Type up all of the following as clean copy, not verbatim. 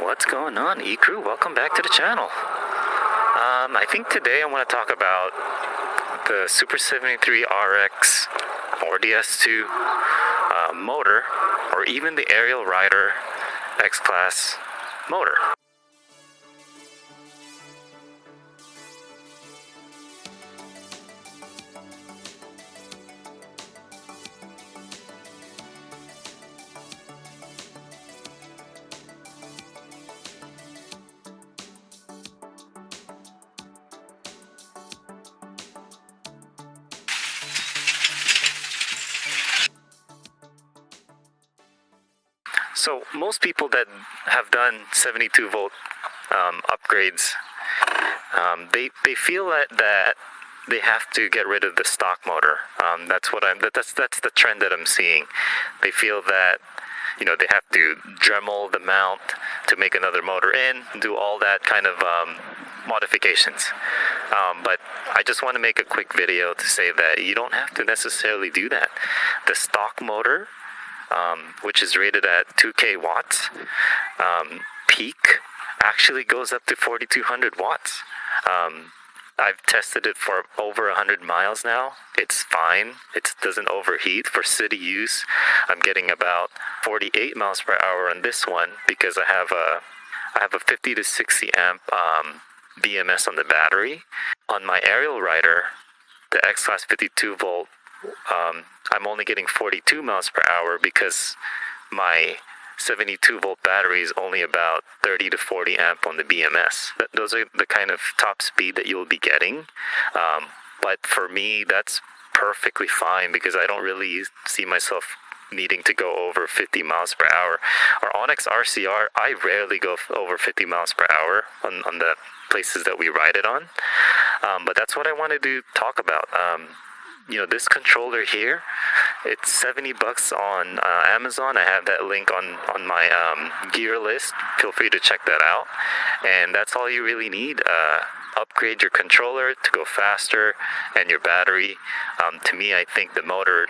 What's going on, E-Crew? Welcome back to the channel. I think today I want to talk about the Super73 RX or the S2 motor, or even the arielrider xclass motor. So most people that have done 72 volt upgrades, they feel that they have to get rid of the stock motor. That's the trend that I'm seeing. They feel that they have to Dremel the mount to make another motor in, do all that kind of modifications. But I just want to make a quick video to say that you don't have to necessarily do that. The stock motor, which is rated at 2K watts, peak actually goes up to 4,200 watts. I've tested it for over 100 miles now. It's fine. It doesn't overheat. For city use, I'm getting about 48 miles per hour on this one because I have a 50 to 60 amp BMS on the battery. On my arielrider, the xclass 52 volt, I'm only getting 42 miles per hour because my 72 volt battery is only about 30 to 40 amp on the BMS. Those are the kind of top speed that you'll be getting. But for me, that's perfectly fine because I don't really see myself needing to go over 50 miles per hour. Our Onyx RCR, I rarely go over 50 miles per hour on the places that we ride it on. But that's what I wanted to talk about. This controller here, it's $70 on Amazon. I have that link on my gear list. Feel free to check that out. And that's all you really need. Upgrade your controller to go faster and your battery. To me, I think the motor,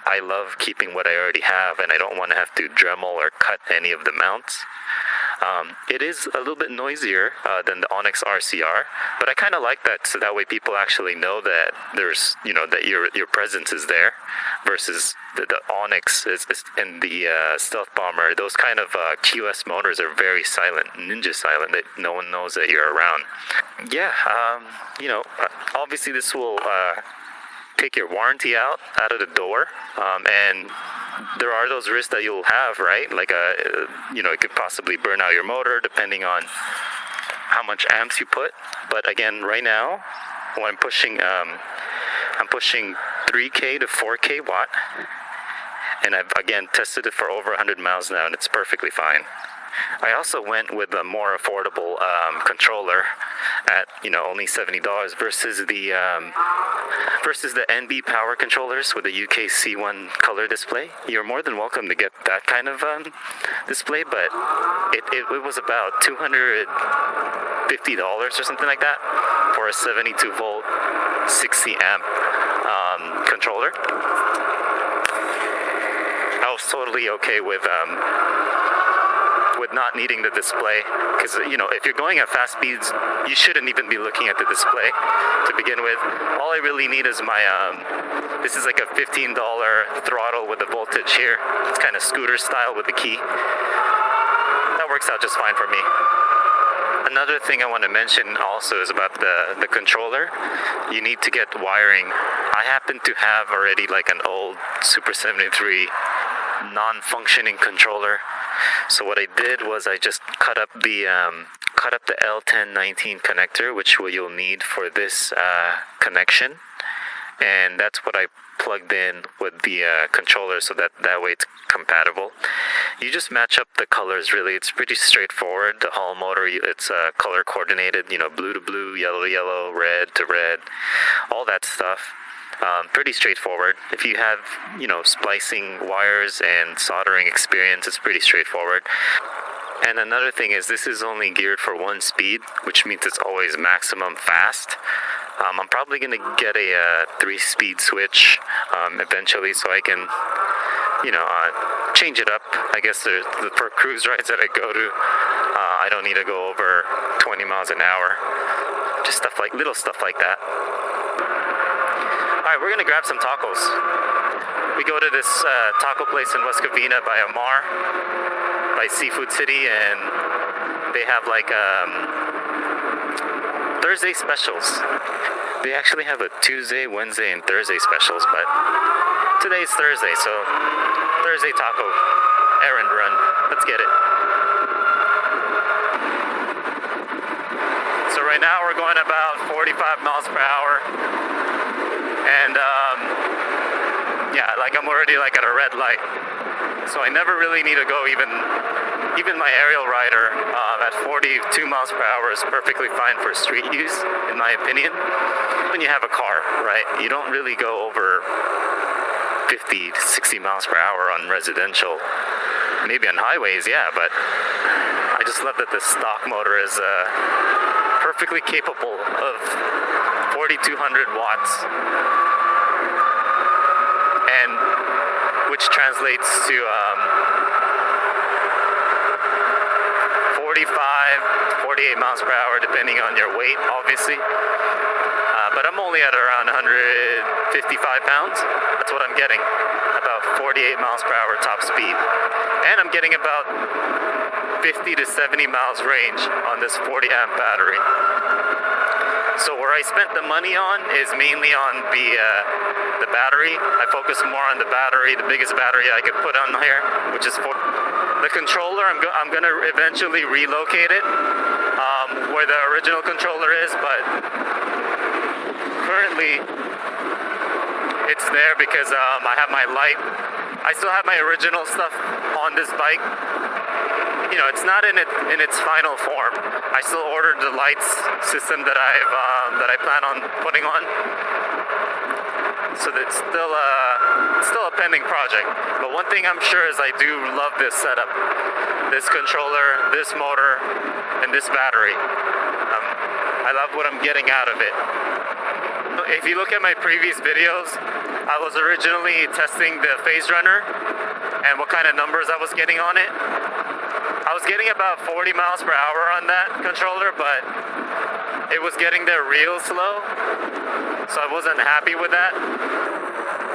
I love keeping what I already have, and I don't want to have to Dremel or cut any of the mounts. It is a little bit noisier than the Onyx RCR, but I kind of like that, so that way people actually know that there's, that your presence is there, versus the Onyx and the stealthbomber. Those kind of QS motors are very silent, ninja silent, that no one knows that you're around. Yeah, obviously this will take your warranty out of the door, and there are those risks that you'll have, right? Like it could possibly burn out your motor depending on how much amps you put. But again, right now, when I'm pushing 3K to 4K watt, and I've again tested it for over 100 miles now, and it's perfectly fine. I also went with a more affordable controller at only $70 versus the NB power controllers with the UK C1 color display. You're more than welcome to get that kind of display, but it was about $250 or something like that for a 72 volt 60 amp controller. I was totally okay with not needing the display, because if you're going at fast speeds, you shouldn't even be looking at the display to begin with. All I really need is my this is like a $15 throttle with the voltage here. It's kind of scooter style with the key. That works out just fine for me. Another thing I want to mention also is about the controller. You need to get wiring. I happen to have already like an old Super73 non-functioning controller. So what I did was I just cut up the L1019 connector, which you'll need for this connection, and that's what I plugged in with the controller, so that way it's compatible. You just match up the colors. Really, it's pretty straightforward. The whole motor, it's color coordinated. Blue to blue, yellow to yellow, red to red, all that stuff. Pretty straightforward. If you have, splicing wires and soldering experience, it's pretty straightforward. And another thing is, this is only geared for one speed, which means it's always maximum fast. I'm probably going to get a 3-speed switch eventually, so I can change it up. I guess for cruise rides that I go to, I don't need to go over 20 miles an hour. Just little stuff like that. All right, we're gonna grab some tacos. We go to this taco place in West Covina by Amar, by Seafood City, and they have Thursday specials. They actually have a Tuesday, Wednesday, and Thursday specials, but today's Thursday, so Thursday taco errand run. Let's get it. So right now we're going about 45 miles per hour, and I'm already at a red light, so I never really need to go. Even my aerial rider at 42 miles per hour is perfectly fine for street use, in my opinion. When you have a car, right, you don't really go over 50 to 60 miles per hour on residential. Maybe on highways, yeah, but I just love that the stock motor is perfectly capable of 4,200 watts, and which translates to 45, 48 miles per hour, depending on your weight, obviously. But I'm only at around 155 pounds. That's what I'm getting. About 48 miles per hour top speed. And I'm getting about 50 to 70 miles range on this 40 amp battery. So where I spent the money on is mainly on the battery. I focus more on the battery, the biggest battery I could put on here, which is the controller. I'm gonna eventually relocate it where the original controller is, but currently it's there because I have my light. I still have my original stuff on this bike. It's not in its final form. I still ordered the lights system that I plan on putting on. So it's still a pending project. But one thing I'm sure is I do love this setup, this controller, this motor, and this battery. I love what I'm getting out of it. If you look at my previous videos, I was originally testing the phase runner and what kind of numbers I was getting on it. I was getting about 40 miles per hour on that controller, but it was getting there real slow, so I wasn't happy with that.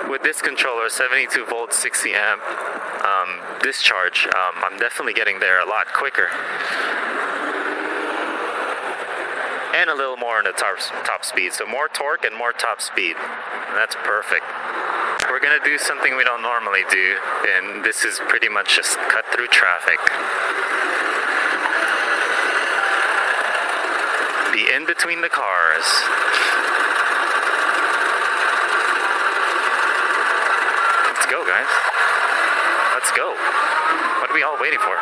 With this controller, 72 volt, 60 amp discharge, I'm definitely getting there a lot quicker. And a little more in the top speed, so more torque and more top speed. And that's perfect. We're gonna do something we don't normally do, and this is pretty much just cut through traffic. Be in between the cars. Let's go, guys. Let's go. What are we all waiting for?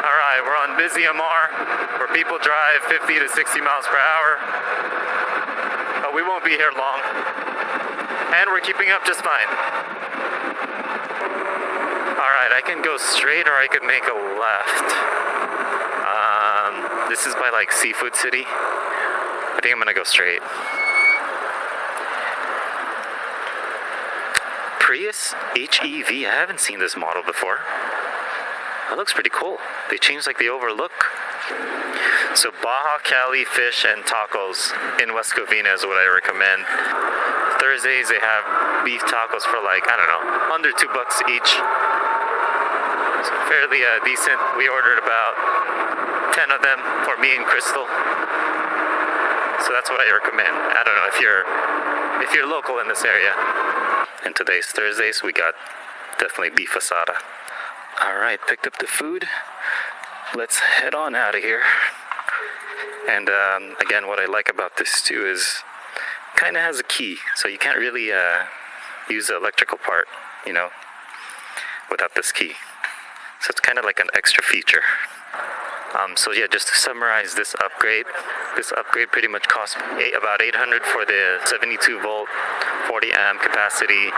Alright, we're on busy MR, where people drive 50 to 60 miles per hour. But we won't be here long. And we're keeping up just fine. Alright, I can go straight or I could make a left. This is by Seafood City. I think I'm gonna go straight. Prius HEV, I haven't seen this model before. That looks pretty cool. They changed the overlook. So Baja Cali fish and tacos in West Covina is what I recommend. Thursdays they have beef tacos for under $2 each. It's fairly decent. We ordered about 10 of them for me and Crystal. So that's what I recommend. I don't know if you're local in this area. And today's Thursday, so we got definitely beef asada. Alright, picked up the food. Let's head on out of here. And again, what I like about this too is kind of has a key, so you can't really use the electrical part, without this key. So it's kind of like an extra feature. So yeah, just to summarize this upgrade pretty much cost about $800 for the 72 volt, 40 amp capacity,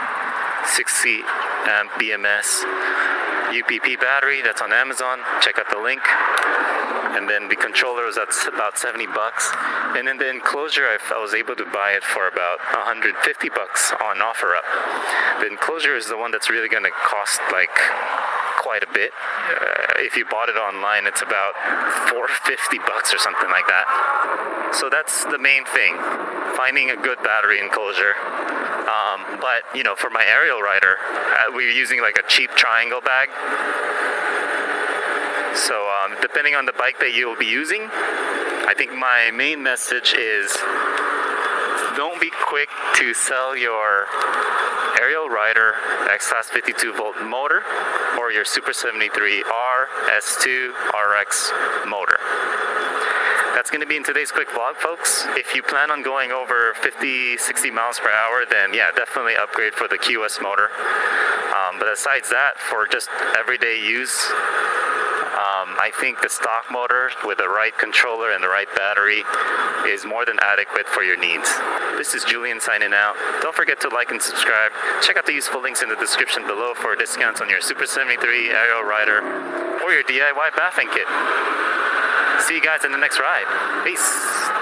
60 amp BMS UPP battery. That's on Amazon. Check out the link. And then the controller was at about $70, and then the enclosure I was able to buy it for about $150 on OfferUp. The enclosure is the one that's really going to cost like quite a bit. If you bought it online, it's about $450 or something like that. So that's the main thing, finding a good battery enclosure. But you know, for my aerial rider, we were using like a cheap triangle bag. So depending on the bike that you'll be using, I think my main message is don't be quick to sell your aerial rider xclass 52 volt motor or your Super73 S2 RX motor. That's going to be in today's quick vlog, folks. If you plan on going over 50, 60 miles per hour, then yeah, definitely upgrade for the QS motor. But besides that, for just everyday use, I think the stock motor with the right controller and the right battery is more than adequate for your needs. This is Julian signing out. Don't forget to like and subscribe. Check out the useful links in the description below for discounts on your Super73 aerial rider or your DIY bafang kit. See you guys in the next ride. Peace.